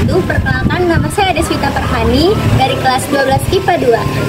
wabarakatuh. Perkenalkan, nama saya Deswita Perhani dari kelas 12 IPA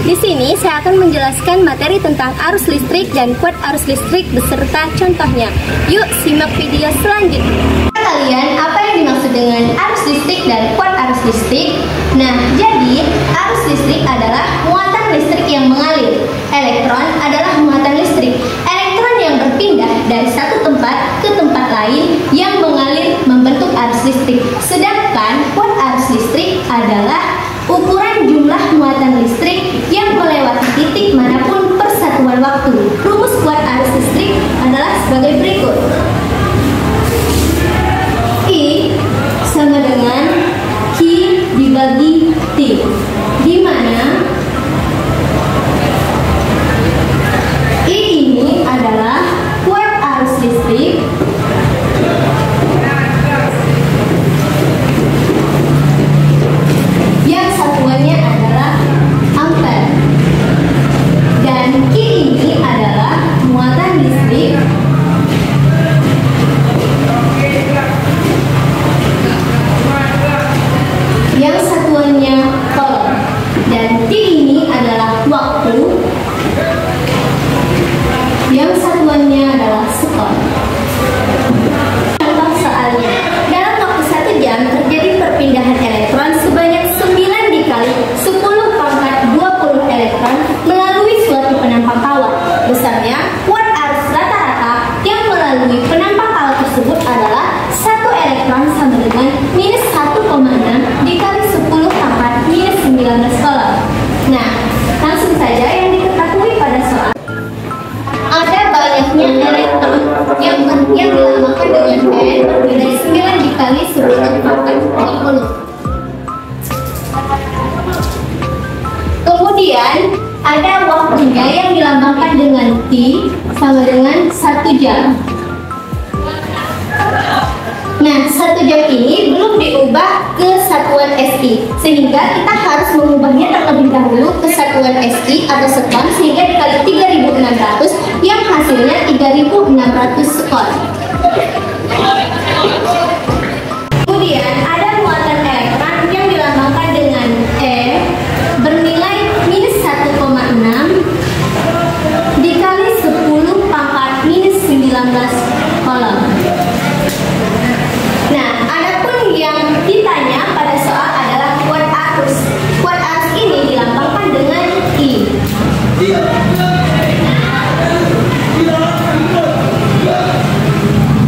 2. Di sini saya akan menjelaskan materi tentang arus listrik dan kuat arus listrik beserta contohnya. Yuk simak video selanjutnya. Kalian, apa yang dimaksud dengan arus listrik dan kuat arus listrik? Nah, jadi arus listrik adalah muatan listrik yang mengalir. Elektron adalah muatan listrik. Elektron yang berpindah dari satu tempat ke tempat lain yang mengalir membentuk arus listrik. Sedangkan kuat arus listrik adalah ukuran jumlah muatan listrik yang melewati titik manapun per satuan waktu. Rumus kuat arus listrik adalah sebagai berikut. I sama dengan Q dibagi T, di mana I ini adalah kuat arus listrik yang satuannya adalah ampere, dan Q ini adalah muatan listrik yang satuannya coulomb, dan T ini adalah waktu yang satuannya adalah sekon. Contoh soalnya, dalam waktu 1 jam terjadi perpindahan elektron sebanyak 9 dikali 10 pangkat 20 elektron melalui suatu penampang kawat. Besarnya kuat arus rata-rata yang melalui penampang kawat tersebut adalah 1 elektron sama dengan minus 1,6 dikali 10 pangkat minus 19 coulomb. Nah, langsung saja yang diketahui pada soal. Ada banyaknya elektron yang dilambangkan dengan N dari 9 dikali 10 pangkat 20. Kemudian ada waktunya yang dilambangkan dengan T sama dengan 1 jam. Nah, 1 jam ini belum diubah ke satuan SI, sehingga kita harus mengubahnya terlebih dahulu ke satuan SI atau sekon, sehingga dikali 3600 yang hasilnya 3600 sekon. Kemudian ada muatan elektron yang dilambangkan dengan E bernilai minus 1,6 dikali 10 pangkat minus 19 coulomb. Nah, adapun yang ditanya pada soal adalah kuat arus. Kuat arus ini dilambangkan dengan I.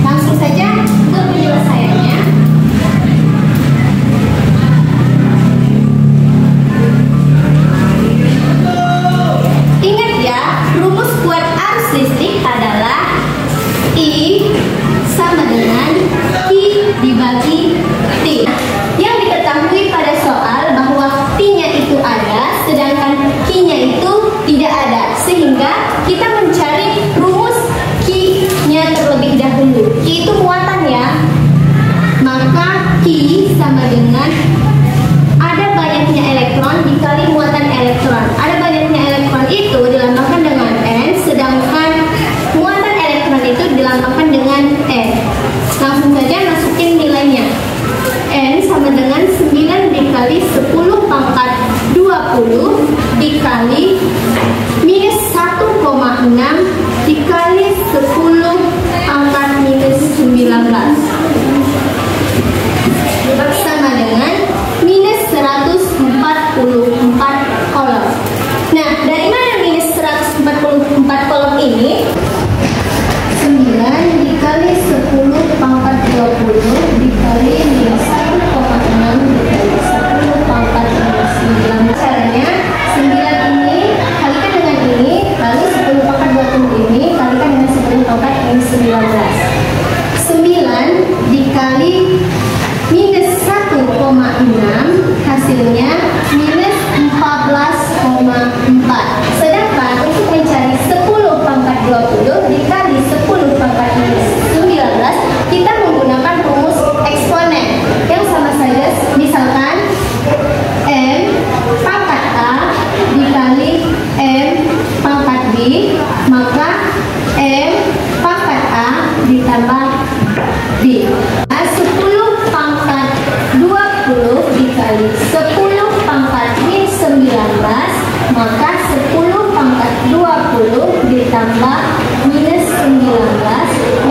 Langsung saja ke penyelesaiannya. Ingat ya, rumus kuat arus listrik adalah I sama dengan Q dibagi T. Yang diketahui pada soal bahwa T-nya itu ada, sedangkan Q-nya itu tidak ada, sehingga kita mencari rumus Q-nya terlebih dahulu. Q itu muatan ya, maka Q sama dengan ada banyaknya elektron dikali muatan elektron. Ada banyaknya elektron itu dilambangkan dengan N, sedangkan muatan elektron itu dilambangkan dengan E. Langsung saja masukin nilainya. N sama dengan 9 dikali 10 pangkat 20 dikali minus 1,6 dikali 10 pangkat minus 19 sama dengan minus 144 coulomb. Nah, dari mana minus 144 coulomb ini? 9 dikali 10 pangkat 20 dikali minus 1,6 dikali 10 pangkat minus 19. Caranya 9 ini kalikan dengan ini, lalu 10 pangkat 20 ini kalikan dengan 10 pangkat minus 19. 9 dikali minus 1,6 hasilnya minus 14,4. Sedangkan untuk mencari 10 pangkat 20 dikali 10 pangkat minus 19, kita menggunakan rumus eksponen yang sama saja. Misalkan M pangkat A dikali M pangkat B, maka M pangkat A ditambah B. 10 pangkat 20 ditambah minus 19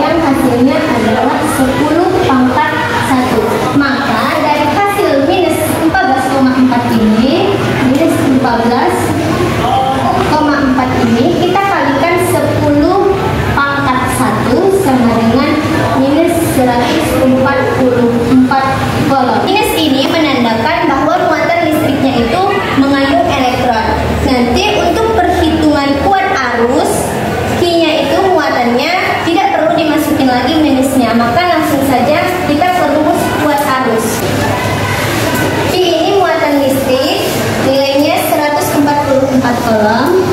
yang hasilnya adalah 10 pangkat 1. Maka dari hasil minus 14,4 ini, minus 14,4 ini kita kalikan 10 pangkat 1 sama dengan minus 144 volt. Minus ini menandakan bahwa muatan listriknya itu mengandung elektron. Nanti untuk perhitungan kuat arus, Q-nya itu muatannya tidak perlu dimasukin lagi minusnya, maka langsung saja kita ke rumus kuat arus. Q ini muatan listrik, nilainya 144 coulomb,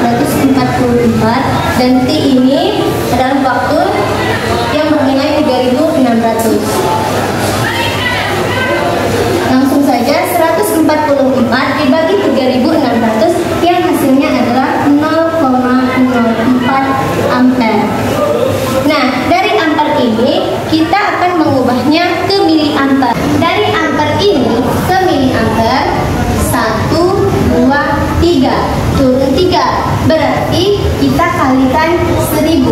144, dan T ini adalah waktu yang bernilai 3600. Langsung saja 144 dibagi 3600 yang hasilnya adalah 0,04 ampere. Nah, dari ampere ini kita akan mengubahnya ke miliampere. Dari ampere ini ke miliampere 1, 2, 3 turun 3, berarti kita kalikan 1000.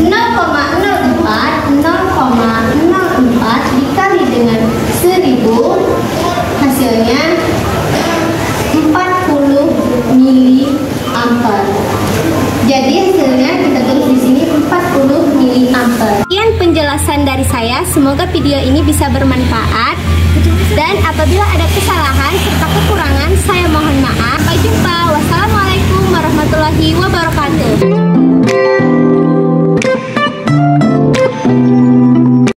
0,04 dikali dengan 1000 hasilnya 40 miliampere. Jadi hasilnya kita tulis di sini 40 miliampere. Sekian penjelasan dari saya, semoga video ini bisa bermanfaat. Dan apabila ada kesalahan serta kekurangan, saya mohon maaf. Sampai jumpa. Wassalamualaikum warahmatullahi wabarakatuh.